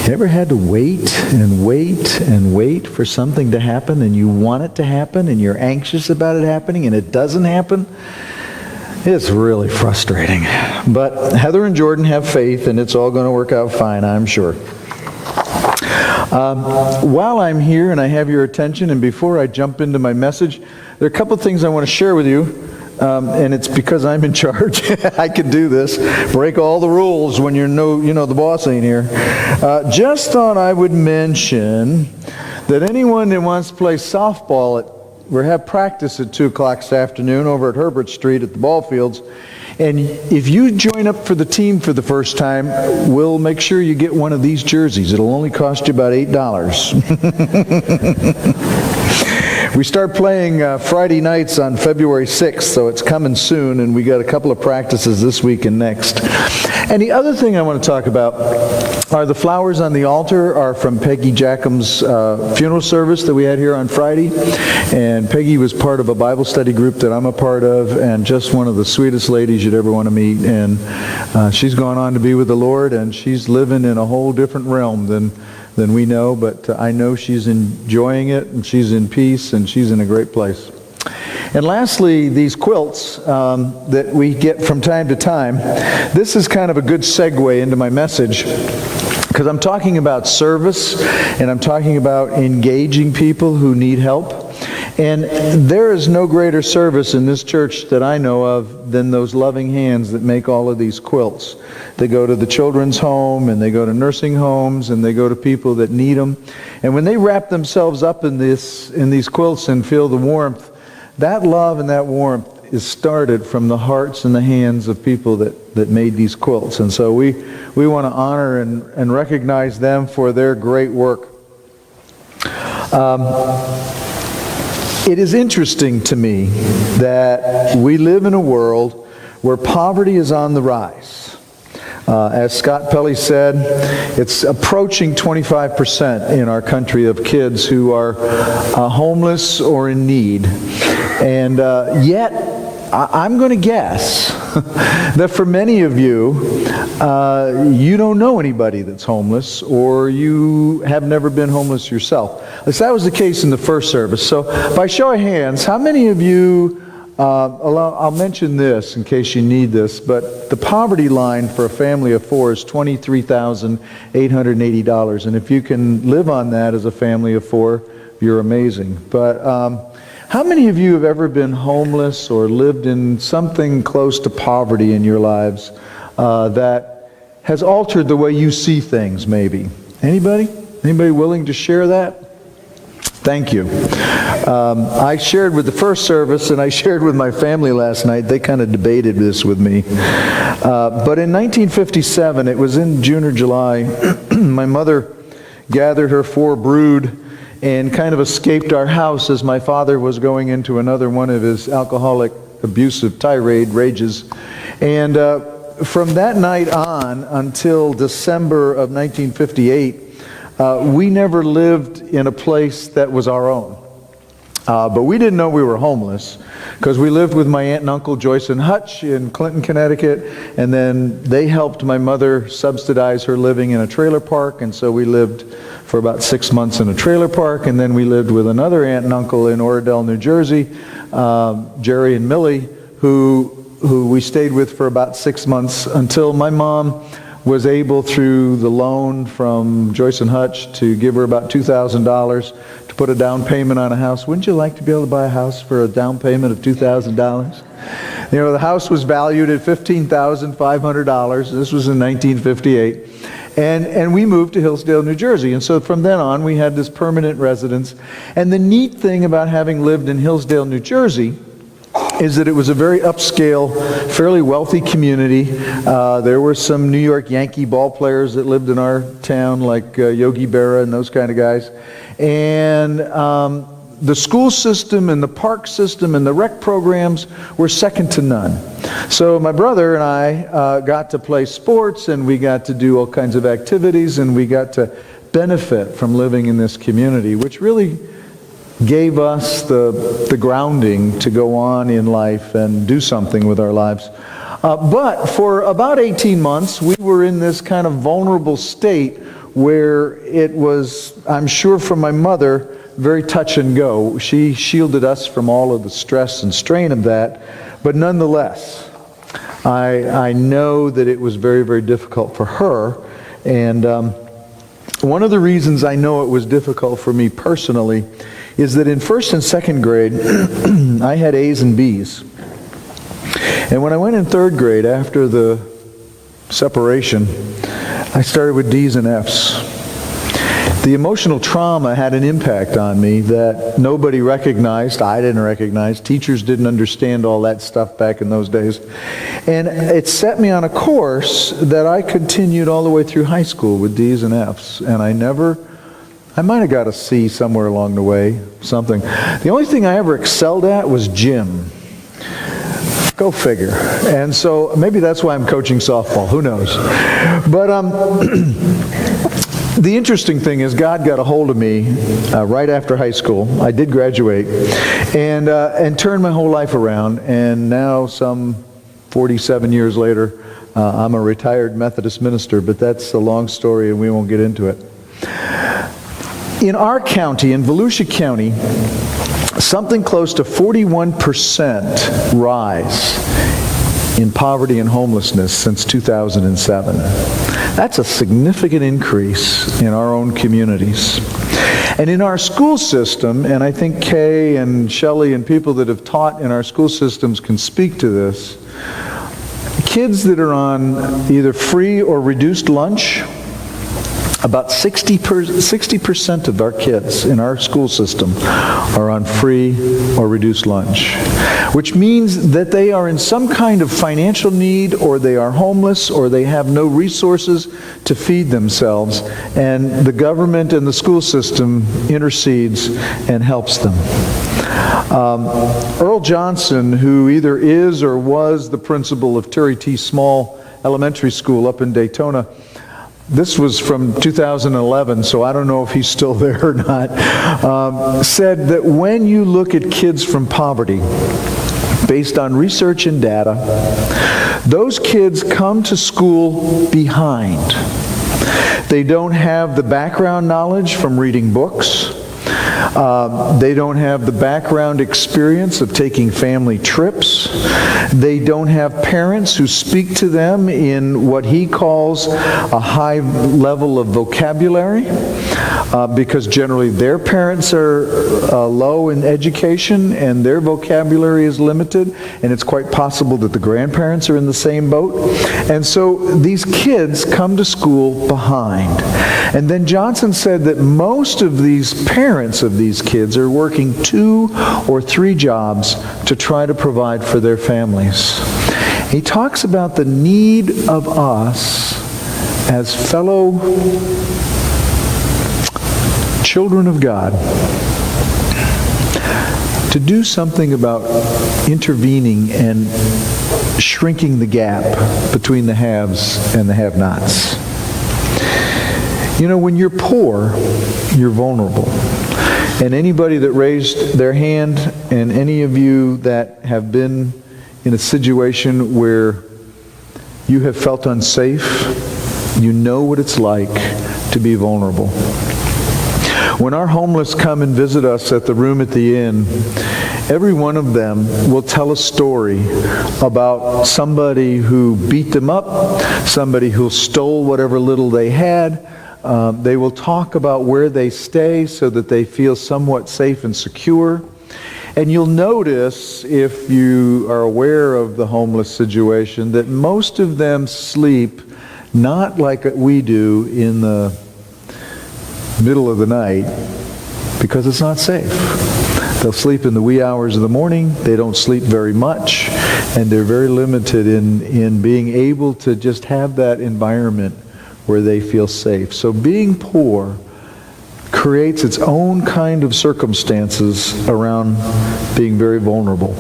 You ever had to wait and wait and wait for something to happen, and you want it to happen, and you're anxious about it happening, and it doesn't happen? It's really frustrating. But Heather and Jordan have faith, and it's all going to work out fine, I'm sure. While I'm here and I have your attention, and before I jump into my message, there are a couple of things I want to share with you. And it's because I'm in charge. I can do this. Break all the rules when the boss ain't here. Just thought I would mention that anyone that wants to play softball, we have practice at 2 o'clock this afternoon over at Herbert Street at the ball fields. And if you join up for the team for the first time, we'll make sure you get one of these jerseys. It'll only cost you about $8. We start playing Friday nights on February 6th, so it's coming soon, and we got a couple of practices this week and next. And the other thing I want to talk about are the flowers on the altar are from Peggy Jackham's funeral service that we had here on Friday. And Peggy was part of a Bible study group that I'm a part of, and just one of the sweetest ladies you'd ever want to meet. And she's gone on to be with the Lord, and she's living in a whole different realm than we know, but I know she's enjoying it, and she's in peace, and she's in a great place. And lastly, these quilts that we get from time to time, this is kind of a good segue into my message, because I'm talking about service, and I'm talking about engaging people who need help. And there is no greater service in this church that I know of than those loving hands that make all of these quilts. They go to the children's home, and they go to nursing homes, and they go to people that need them. And when they wrap themselves up in these quilts and feel the warmth, that love and that warmth is started from the hearts and the hands of people that made these quilts. And so we want to honor and recognize them for their great work. It is interesting to me that we live in a world where poverty is on the rise. As Scott Pelley said, it's approaching 25% in our country of kids who are homeless or in need. And yet, I'm going to guess that for many of you, you don't know anybody that's homeless, or you have never been homeless yourself. At least that was the case in the first service. So by show of hands, how many of you, I'll mention this in case you need this, but the poverty line for a family of 4 is $23,880. And if you can live on that as a family of 4, you're amazing. But how many of you have ever been homeless or lived in something close to poverty in your lives that has altered the way you see things, maybe? Anybody? Anybody willing to share that? Thank you. I shared with the first service, and I shared with my family last night. They kind of debated this with me. But in 1957, it was in June or July, my mother gathered her 4 brood and kind of escaped our house as my father was going into another one of his alcoholic, abusive rages. And from that night on until December of 1958, we never lived in a place that was our own. But we didn't know we were homeless, because we lived with my aunt and uncle Joyce and Hutch in Clinton, Connecticut, and then they helped my mother subsidize her living in a trailer park, and so we lived for about 6 months in a trailer park, and then we lived with another aunt and uncle in Oradell, New Jersey, Jerry and Millie, who we stayed with for about 6 months until my mom was able, through the loan from Joyce and Hutch, to give her about $2,000 to put a down payment on a house. Wouldn't you like to be able to buy a house for a down payment of $2,000? You know, the house was valued at $15,500. This was in 1958. And we moved to Hillsdale, New Jersey. And so from then on, we had this permanent residence. And the neat thing about having lived in Hillsdale, New Jersey, is that it was a very upscale, fairly wealthy community. There were some New York Yankee ball players that lived in our town, like Yogi Berra and those kind of guys. And the school system and the park system and the rec programs were second to none. So my brother and I got to play sports, and we got to do all kinds of activities, and we got to benefit from living in this community, which really gave us the grounding to go on in life and do something with our lives. But for about 18 months, we were in this kind of vulnerable state where it was, I'm sure from my mother, very touch and go. She shielded us from all of the stress and strain of that, but nonetheless, I know that it was very, very difficult for her, and one of the reasons I know it was difficult for me personally is that in first and second grade, I had A's and B's. And when I went in third grade, after the separation, I started with D's and F's. The emotional trauma had an impact on me that nobody recognized. I didn't recognize. Teachers didn't understand all that stuff back in those days. And it set me on a course that I continued all the way through high school with D's and F's. And I might have got a C somewhere along the way, something. The only thing I ever excelled at was gym. Go figure. And so maybe that's why I'm coaching softball. Who knows? But the interesting thing is God got a hold of me right after high school. I did graduate and turned my whole life around. And now, some 47 years later, I'm a retired Methodist minister. But that's a long story, and we won't get into it. In our county, in Volusia County, something close to 41% rise in poverty and homelessness since 2007. That's a significant increase in our own communities. And in our school system, and I think Kay and Shelley and people that have taught in our school systems can speak to this, kids that are on either free or reduced lunch, about 60% of our kids in our school system are on free or reduced lunch, which means that they are in some kind of financial need, or they are homeless, or they have no resources to feed themselves, and the government and the school system intercedes and helps them. Earl Johnson, who either is or was the principal of Terry T. Small Elementary School up in Daytona, this was from 2011, so I don't know if he's still there or not, said that when you look at kids from poverty, based on research and data, those kids come to school behind. They don't have the background knowledge from reading books. They don't have the background experience of taking family trips. They don't have parents who speak to them in what he calls a high level of vocabulary, because generally their parents are low in education and their vocabulary is limited, and it's quite possible that the grandparents are in the same boat. And so these kids come to school behind. And then Johnson said that most of these parents of these kids are working 2 or 3 jobs to try to provide for their families. He talks about the need of us as fellow children of God to do something about intervening and shrinking the gap between the haves and the have-nots. You know, when you're poor, you're vulnerable. And anybody that raised their hand, and any of you that have been in a situation where you have felt unsafe, you know what it's like to be vulnerable. When our homeless come and visit us at the room at the inn, every one of them will tell a story about somebody who beat them up, somebody who stole whatever little they had. They will talk about where they stay so that they feel somewhat safe and secure. And you'll notice, if you are aware of the homeless situation, that most of them sleep not like we do in the middle of the night, because it's not safe. They'll sleep in the wee hours of the morning. They don't sleep very much, and they're very limited in being able to just have that environment where they feel safe. So being poor creates its own kind of circumstances around being very vulnerable.